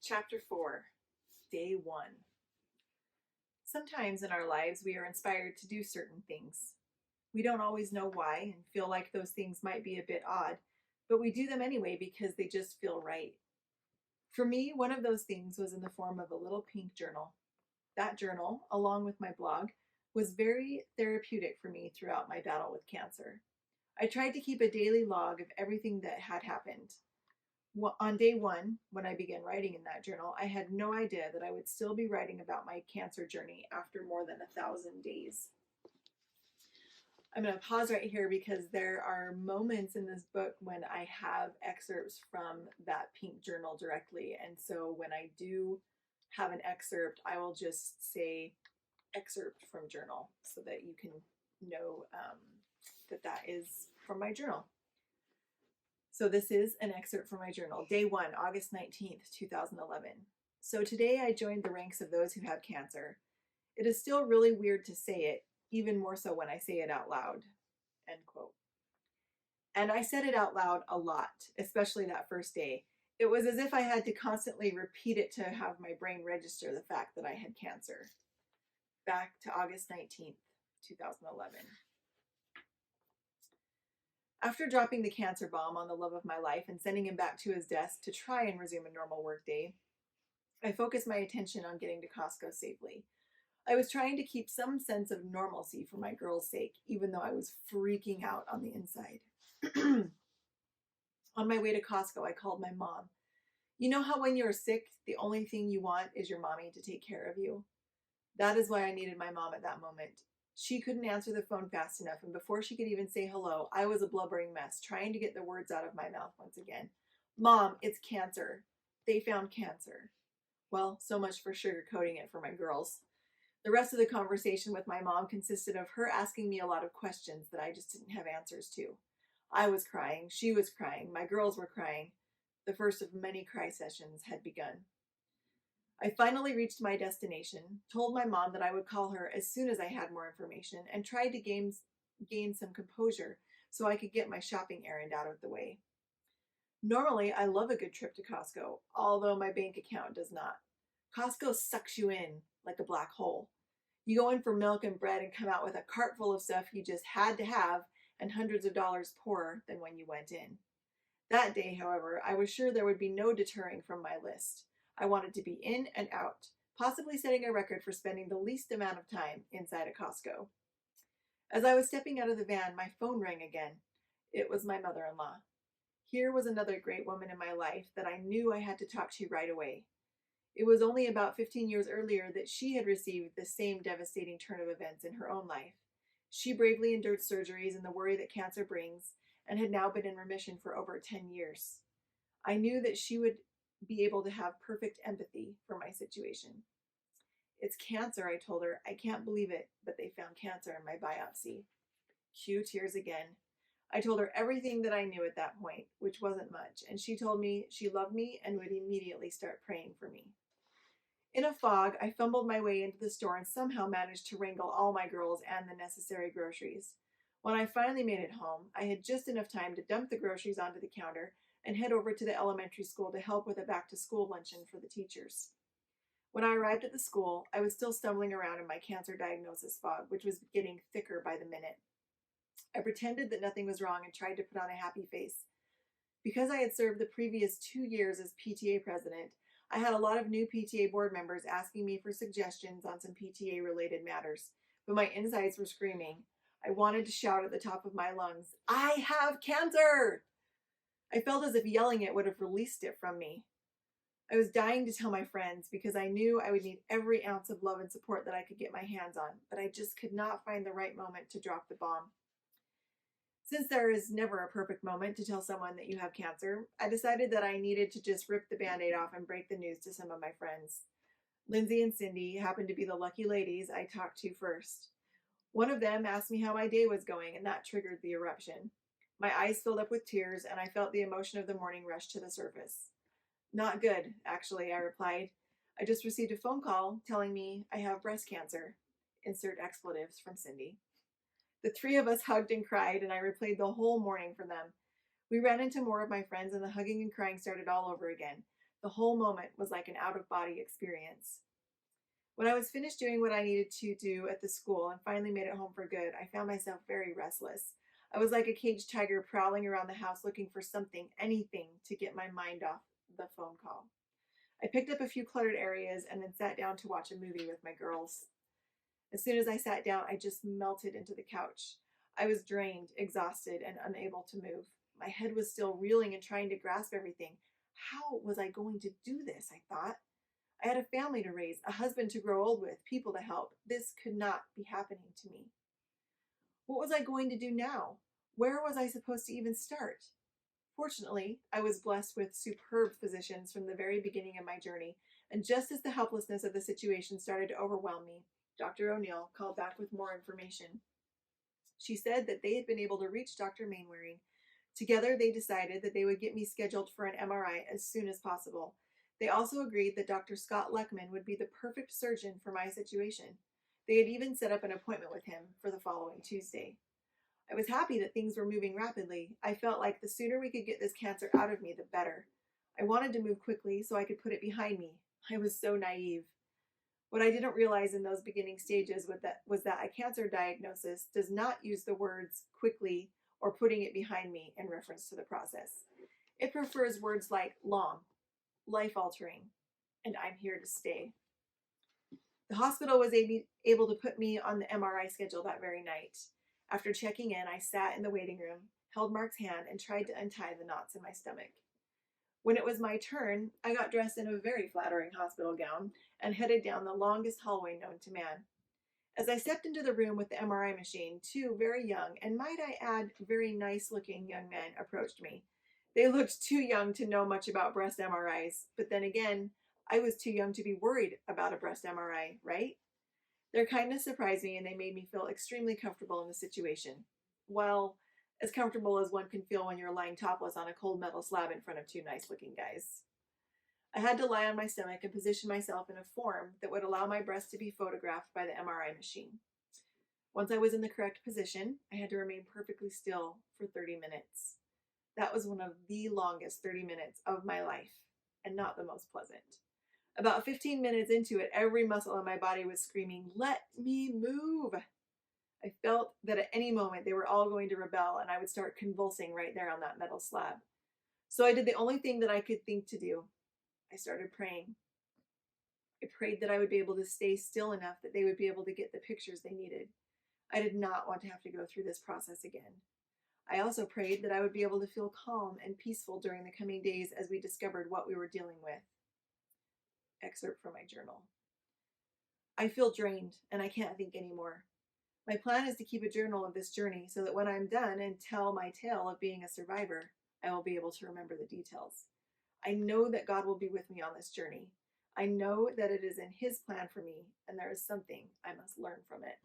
Chapter 4, Day 1. Sometimes in our lives we are inspired to do certain things. We don't always know why and feel like those things might be a bit odd, but we do them anyway because they just feel right. For me, one of those things was in the form of a little pink journal. That journal, along with my blog, was very therapeutic for me throughout my battle with cancer. I tried to keep a daily log of everything that had happened. On day 1, when I began writing in that journal, I had no idea that I would still be writing about my cancer journey after more than 1,000 days. I'm going to pause right here because there are moments in this book when I have excerpts from that pink journal directly. And so when I do have an excerpt, I will just say excerpt from journal so that you can know that is from my journal. So this is an excerpt from my journal. Day 1, August 19th, 2011. So today I joined the ranks of those who have cancer. It is still really weird to say it, even more so when I say it out loud. End quote. And I said it out loud a lot, especially that first day. It was as if I had to constantly repeat it to have my brain register the fact that I had cancer. Back to August 19th, 2011. After dropping the cancer bomb on the love of my life and sending him back to his desk to try and resume a normal workday, I focused my attention on getting to Costco safely. I was trying to keep some sense of normalcy for my girl's sake, even though I was freaking out on the inside. On my way to Costco, I called my mom. You know how when you're sick, the only thing you want is your mommy to take care of you? That is why I needed my mom at that moment. She couldn't answer the phone fast enough, and before she could even say hello, I was a blubbering mess, trying to get the words out of my mouth once again. Mom, it's cancer. They found cancer. Well, so much for sugarcoating it for my girls. The rest of the conversation with my mom consisted of her asking me a lot of questions that I just didn't have answers to. I was crying, she was crying, my girls were crying. The first of many cry sessions had begun. I finally reached my destination, told my mom that I would call her as soon as I had more information, and tried to gain some composure so I could get my shopping errand out of the way. Normally, I love a good trip to Costco, although my bank account does not. Costco sucks you in like a black hole. You go in for milk and bread and come out with a cart full of stuff you just had to have and hundreds of dollars poorer than when you went in. That day, however, I was sure there would be no deterring from my list. I wanted to be in and out, possibly setting a record for spending the least amount of time inside a Costco. As I was stepping out of the van, my phone rang again. It was my mother-in-law. Here was another great woman in my life that I knew I had to talk to right away. It was only about 15 years earlier that she had received the same devastating turn of events in her own life. She bravely endured surgeries and the worry that cancer brings, and had now been in remission for over 10 years. I knew that she would be able to have perfect empathy for my situation. It's cancer, I told her. I can't believe it, but they found cancer in my biopsy. Cue tears again. I told her everything that I knew at that point, which wasn't much, and she told me she loved me and would immediately start praying for me. In a fog, I fumbled my way into the store and somehow managed to wrangle all my girls and the necessary groceries. When I finally made it home, I had just enough time to dump the groceries onto the counter and head over to the elementary school to help with a back-to-school luncheon for the teachers. When I arrived at the school, I was still stumbling around in my cancer diagnosis fog, which was getting thicker by the minute. I pretended that nothing was wrong and tried to put on a happy face. Because I had served the previous 2 years as PTA president, I had a lot of new PTA board members asking me for suggestions on some PTA-related matters, but my insides were screaming. I wanted to shout at the top of my lungs, I have cancer! I felt as if yelling it would have released it from me. I was dying to tell my friends because I knew I would need every ounce of love and support that I could get my hands on, but I just could not find the right moment to drop the bomb. Since there is never a perfect moment to tell someone that you have cancer, I decided that I needed to just rip the Band-Aid off and break the news to some of my friends. Lindsay and Cindy happened to be the lucky ladies I talked to first. One of them asked me how my day was going, and that triggered the eruption. My eyes filled up with tears, and I felt the emotion of the morning rush to the surface. Not good, actually, I replied. I just received a phone call telling me I have breast cancer. Insert expletives from Cindy. The three of us hugged and cried, and I replayed the whole morning for them. We ran into more of my friends, and the hugging and crying started all over again. The whole moment was like an out-of-body experience. When I was finished doing what I needed to do at the school and finally made it home for good, I found myself very restless. I was like a caged tiger prowling around the house looking for something, anything, to get my mind off the phone call. I picked up a few cluttered areas and then sat down to watch a movie with my girls. As soon as I sat down, I just melted into the couch. I was drained, exhausted, and unable to move. My head was still reeling and trying to grasp everything. How was I going to do this? I thought. I had a family to raise, a husband to grow old with, people to help. This could not be happening to me. What was I going to do now? Where was I supposed to even start? Fortunately, I was blessed with superb physicians from the very beginning of my journey, and just as the helplessness of the situation started to overwhelm me, Dr. O'Neill called back with more information. She said that they had been able to reach Dr. Mainwaring. Together, they decided that they would get me scheduled for an MRI as soon as possible. They also agreed that Dr. Scott Leckman would be the perfect surgeon for my situation. They had even set up an appointment with him for the following Tuesday. I was happy that things were moving rapidly. I felt like the sooner we could get this cancer out of me, the better. I wanted to move quickly so I could put it behind me. I was so naive. What I didn't realize in those beginning stages was that a cancer diagnosis does not use the words quickly or putting it behind me in reference to the process. It prefers words like long, life-altering, and I'm here to stay. The hospital was able to put me on the MRI schedule that very night. After checking in, I sat in the waiting room, held Mark's hand, and tried to untie the knots in my stomach. When it was my turn, I got dressed in a very flattering hospital gown and headed down the longest hallway known to man. As I stepped into the room with the MRI machine, two very young, and might I add, very nice-looking young men approached me. They looked too young to know much about breast MRIs, but then again, I was too young to be worried about a breast MRI, right? Their kindness surprised me, and they made me feel extremely comfortable in the situation. Well, as comfortable as one can feel when you're lying topless on a cold metal slab in front of two nice-looking guys. I had to lie on my stomach and position myself in a form that would allow my breast to be photographed by the MRI machine. Once I was in the correct position, I had to remain perfectly still for 30 minutes. That was one of the longest 30 minutes of my life, and not the most pleasant. About 15 minutes into it, every muscle in my body was screaming, "Let me move!" I felt that at any moment they were all going to rebel and I would start convulsing right there on that metal slab. So I did the only thing that I could think to do. I started praying. I prayed that I would be able to stay still enough that they would be able to get the pictures they needed. I did not want to have to go through this process again. I also prayed that I would be able to feel calm and peaceful during the coming days as we discovered what we were dealing with. Excerpt from my journal. I feel drained and I can't think anymore. My plan is to keep a journal of this journey so that when I'm done and tell my tale of being a survivor, I will be able to remember the details. I know that God will be with me on this journey. I know that it is in His plan for me, and there is something I must learn from it.